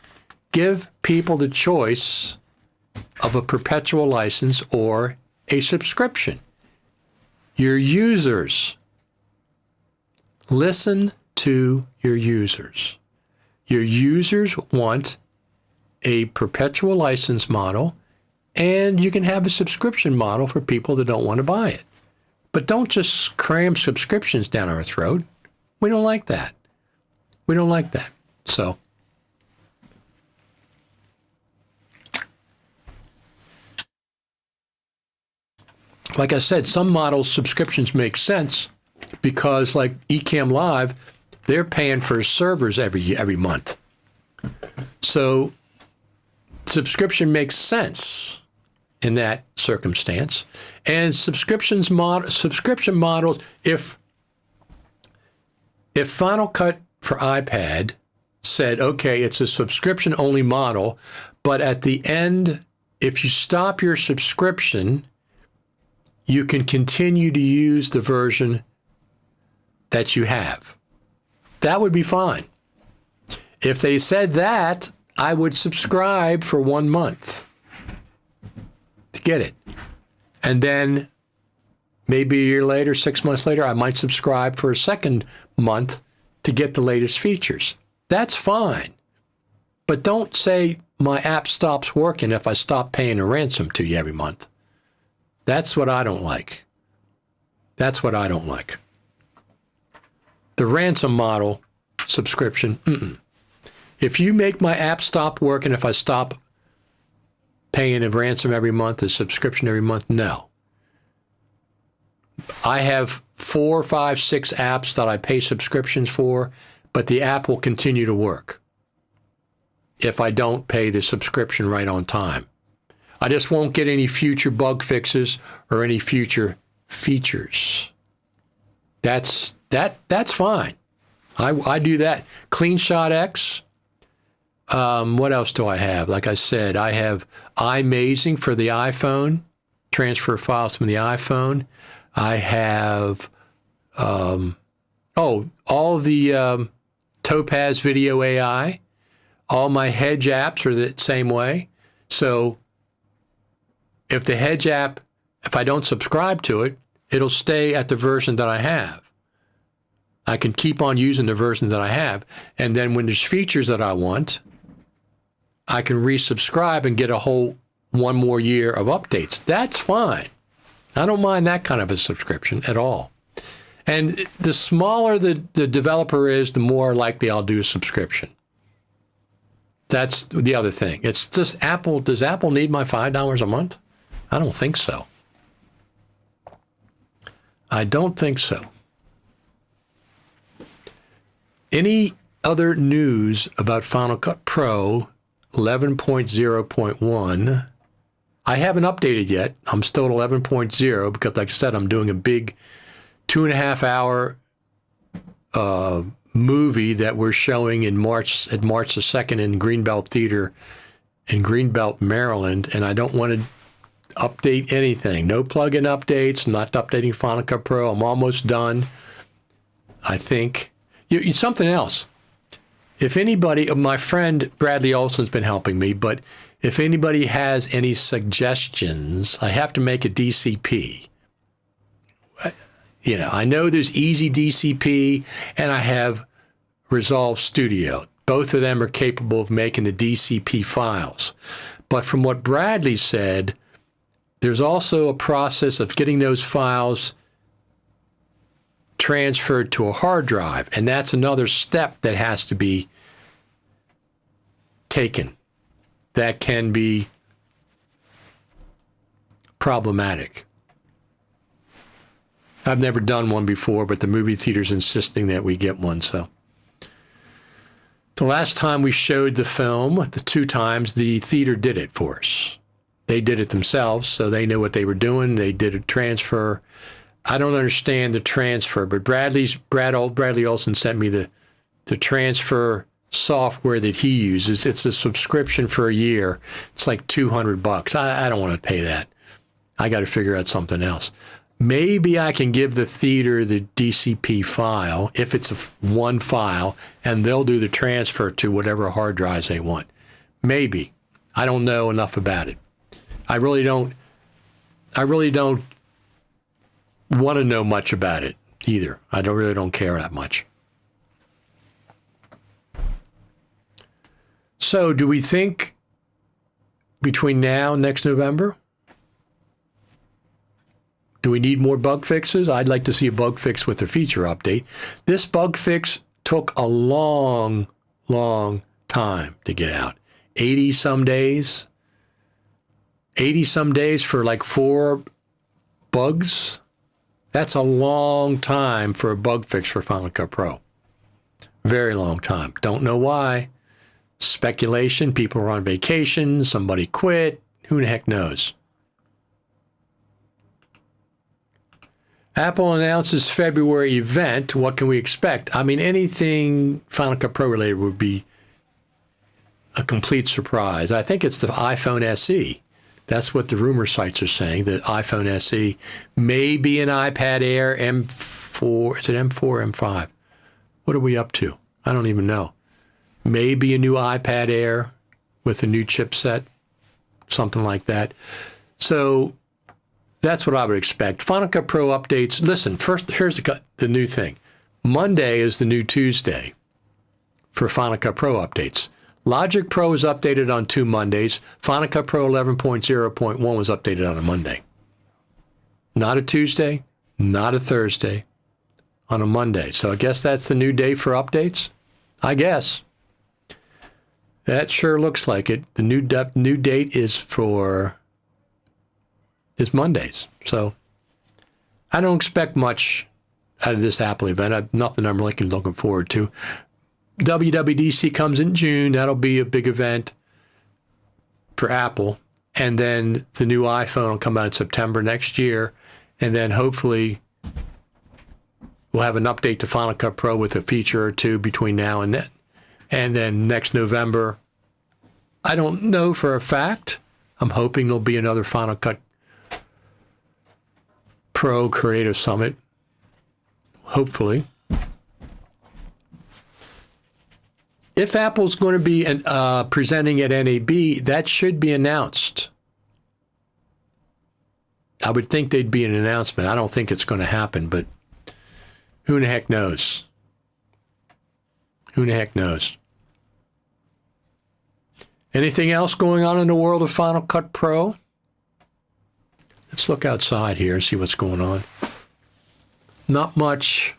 Give people the choice of a perpetual license or a subscription. Your users. Listen to your users. Your users want a perpetual license model, and you can have a subscription model for people that don't want to buy it. But don't just cram subscriptions down our throat. We don't like that. We don't like that. So, like I said, some models, subscriptions make sense because, like Ecamm Live, they're paying for servers every month. So subscription makes sense in that circumstance. And subscription models, if Final Cut for iPad said, okay, it's a subscription-only model, but at the end, if you stop your subscription, you can continue to use the version that you have. That would be fine. If they said that, I would subscribe for 1 month to get it. And then maybe a year later, 6 months later, I might subscribe for a second month to get the latest features. That's fine. But don't say my app stops working if I stop paying a ransom to you every month. That's what I don't like. That's what I don't like. The ransom model subscription, If you make my app stop working, if I stop paying a ransom every month, a subscription every month, no. I have 4, 5, 6 apps that I pay subscriptions for, but the app will continue to work if I don't pay the subscription right on time. I just won't get any future bug fixes or any future features. That's fine. I do that. CleanShot X. What else do I have? Like I said, I have iMazing for the iPhone, transfer files from the iPhone. I have, all the Topaz Video AI. All my Hedge apps are the same way. So if the Hedge app, if I don't subscribe to it, it'll stay at the version that I have. I can keep on using the version that I have. And then when there's features that I want, I can resubscribe and get a whole 1 more year of updates. That's fine. I don't mind that kind of a subscription at all. And the smaller the developer is, the more likely I'll do a subscription. That's the other thing. It's just Apple. Does Apple need my $5 a month? I don't think so. I don't think so. Any other news about Final Cut Pro 11.0.1? I haven't updated yet. I'm still at 11.0 because, like I said, I'm doing a big 2.5 hour movie that we're showing in March the 2nd in Greenbelt Theater in Greenbelt, Maryland, and I don't want to update anything. No plugin updates. I'm not updating Final Cut Pro. I'm almost done, I think. Something else. If anybody, my friend Bradley Olson's been helping me, but if anybody has any suggestions, I have to make a DCP. I know there's Easy DCP and I have Resolve Studio. Both of them are capable of making the DCP files. But from what Bradley said, there's also a process of getting those files transferred to a hard drive, and that's another step that has to be taken. That can be problematic. I've never done one before, but the movie theater's insisting that we get one, so. The last time we showed the film, the 2 times, the theater did it for us. They did it themselves, so they knew what they were doing. They did a transfer. I don't understand the transfer, but Bradley Olson sent me the transfer software that he uses. It's a subscription for a year. It's like $200. I don't want to pay that. I got to figure out something else. Maybe I can give the theater the DCP file, if it's one file, and they'll do the transfer to whatever hard drives they want. Maybe. I don't know enough about it. I really don't want to know much about it either. I really don't care that much. So do we think between now and next November? Do we need more bug fixes? I'd like to see a bug fix with a feature update. This bug fix took a long, long time to get out. 80 some days for like 4 bugs. That's a long time for a bug fix for Final Cut Pro. Very long time. Don't know why. Speculation, people were on vacation, somebody quit, who the heck knows? Apple announces February event. What can we expect? I mean, anything Final Cut Pro related would be a complete surprise. I think it's the iPhone SE. That's what the rumor sites are saying, the iPhone SE. Maybe an iPad Air M4. Is it M4 M5? What are we up to? I don't even know. Maybe a new iPad Air with a new chipset, something like that. So that's what I would expect. Final Cut Pro updates. Listen, first, here's the new thing. Monday is the new Tuesday for Final Cut Pro updates. Logic Pro is updated on 2 Mondays. Final Cut Pro 11.0.1 was updated on a Monday. Not a Tuesday, not a Thursday, on a Monday. So I guess that's the new day for updates? I guess. That sure looks like it. The new date is Mondays. So I don't expect much out of this Apple event. Nothing I'm really looking forward to. WWDC comes in June. That'll be a big event for Apple. And then the new iPhone will come out in September next year. And then hopefully we'll have an update to Final Cut Pro with a feature or 2 between now and then. And then next November, I don't know for a fact. I'm hoping there'll be another Final Cut Pro Creative Summit. Hopefully. If Apple's going to be presenting at NAB, that should be announced. I would think there'd be an announcement. I don't think it's going to happen, but who the heck knows? Who the heck knows? Anything else going on in the world of Final Cut Pro? Let's look outside here and see what's going on. Not much.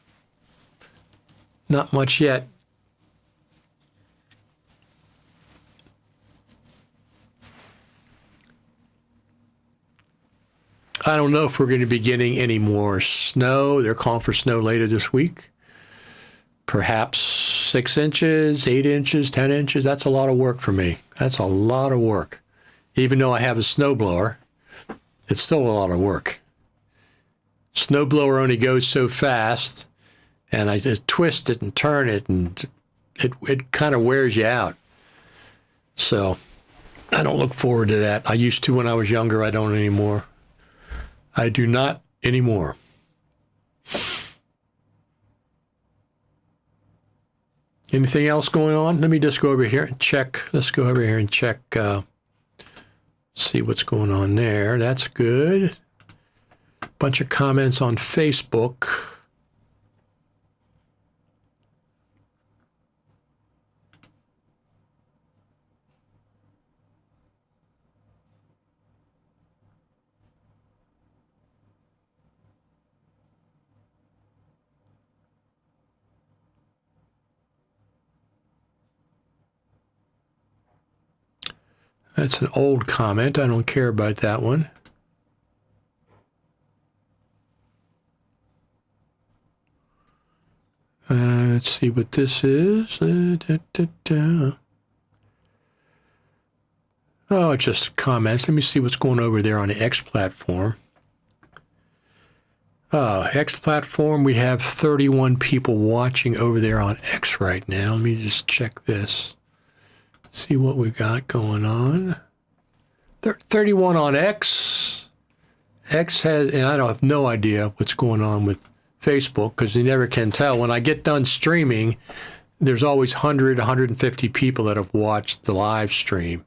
Not much yet. I don't know if we're going to be getting any more snow. They're calling for snow later this week. Perhaps 6 inches, 8 inches, 10 inches. That's a lot of work for me. That's a lot of work. Even though I have a snowblower, it's still a lot of work. Snowblower only goes so fast, and I just twist it and turn it, and it kind of wears you out. So I don't look forward to that. I used to when I was younger. I don't anymore. I do not anymore. Anything else going on? Let me just go over here and check. Let's go over here and check, see what's going on there. That's good. Bunch of comments on Facebook. That's an old comment. I don't care about that one. Let's see what this is. Oh, it's just comments. Let me see what's going over there on the X platform. X platform, we have 31 people watching over there on X right now. Let me just check this. See what we got going on. 31 on X. X has, and I don't have no idea what's going on with Facebook because you never can tell. When I get done streaming, there's always 100, 150 people that have watched the live stream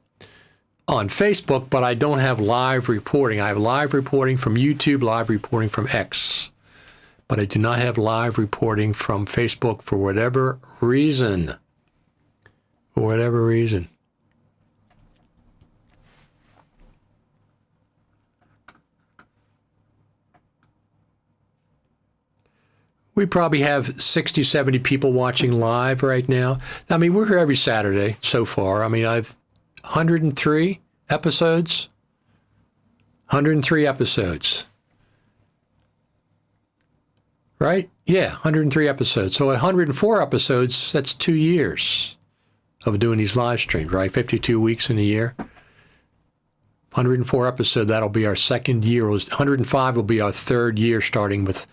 on Facebook, but I don't have live reporting. I have live reporting from YouTube, live reporting from X, but I do not have live reporting from Facebook for whatever reason. For whatever reason. We probably have 60, 70 people watching live right now. I mean, we're here every Saturday so far. I mean, I've 103 episodes. 103 episodes. Right? Yeah, 103 episodes. So 104 episodes, that's 2 years of doing these live streams, right? 52 weeks in a year. 104 episodes, that'll be our second year. 105 will be our third year, starting with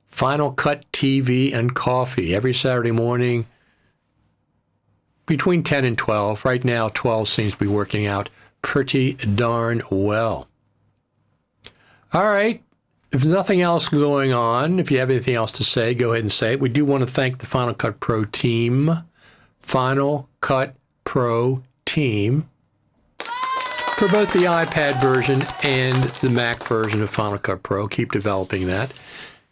Final Cut TV and Coffee every Saturday morning between 10 and 12. Right now, 12 seems to be working out pretty darn well. All right. If nothing else going on, if you have anything else to say, go ahead and say it. We do want to thank the Final Cut Pro team. Final Cut Pro team for both the iPad version and the Mac version of Final Cut Pro. Keep developing that.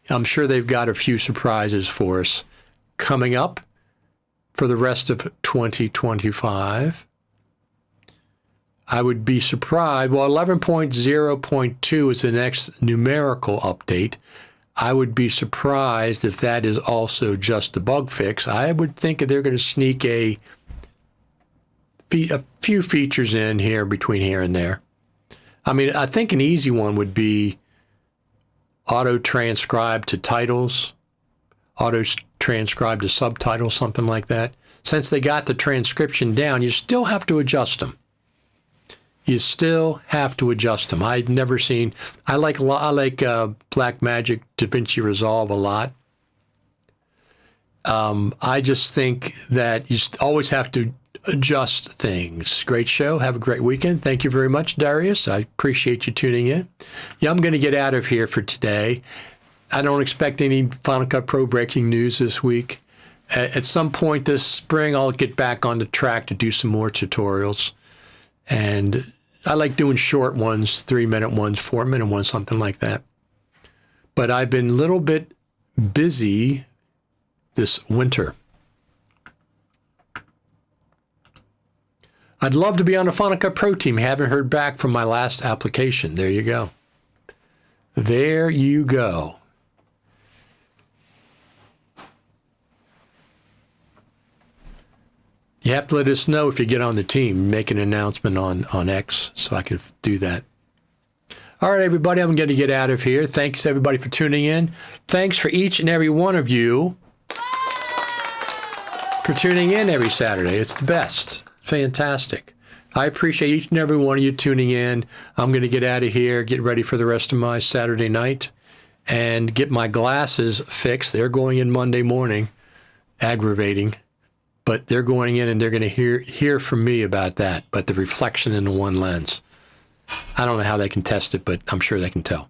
I'm sure they've got a few surprises for us coming up for the rest of 2025. I would be surprised. Well, 11.0.2 is the next numerical update. I would be surprised if that is also just a bug fix. I would think that they're going to sneak a few features in here between here and there. I mean, I think an easy one would be auto transcribe to titles, auto transcribe to subtitles, something like that. Since they got the transcription down, you still have to adjust them. You still have to adjust them. I've never seen. I like Blackmagic DaVinci Resolve a lot. I just think that you always have to adjust things. Great show. Have a great weekend. Thank you very much, Darius. I appreciate you tuning in. Yeah, I'm going to get out of here for today. I don't expect any Final Cut Pro breaking news this week. At some point this spring, I'll get back on the track to do some more tutorials. And I like doing short ones, 3-minute ones, 4-minute ones, something like that. But I've been a little bit busy this winter. I'd love to be on the Final Cut Pro team. Haven't heard back from my last application. There you go. There you go. You have to let us know if you get on the team. Make an announcement on X so I can do that. All right, everybody, I'm going to get out of here. Thanks, everybody, for tuning in. Thanks for each and every one of you for tuning in every Saturday. It's the best. Fantastic. I appreciate each and every one of you tuning in. I'm going to get out of here, get ready for the rest of my Saturday night, and get my glasses fixed. They're going in Monday morning, aggravating, but they're going in and they're going to hear from me about that. But the reflection in the one lens, I don't know how they can test it, but I'm sure they can tell.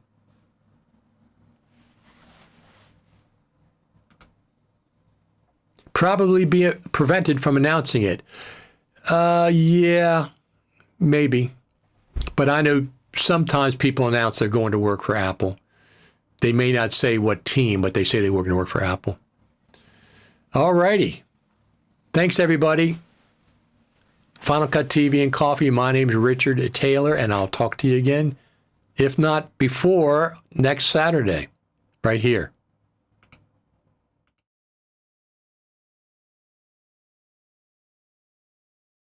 Probably be prevented from announcing it. Yeah, maybe. But I know sometimes people announce they're going to work for Apple. They may not say what team, but they say they're going to work for Apple. All righty. Thanks, everybody. Final Cut TV and Coffee. My name is Richard Taylor, and I'll talk to you again, if not before, next Saturday, right here.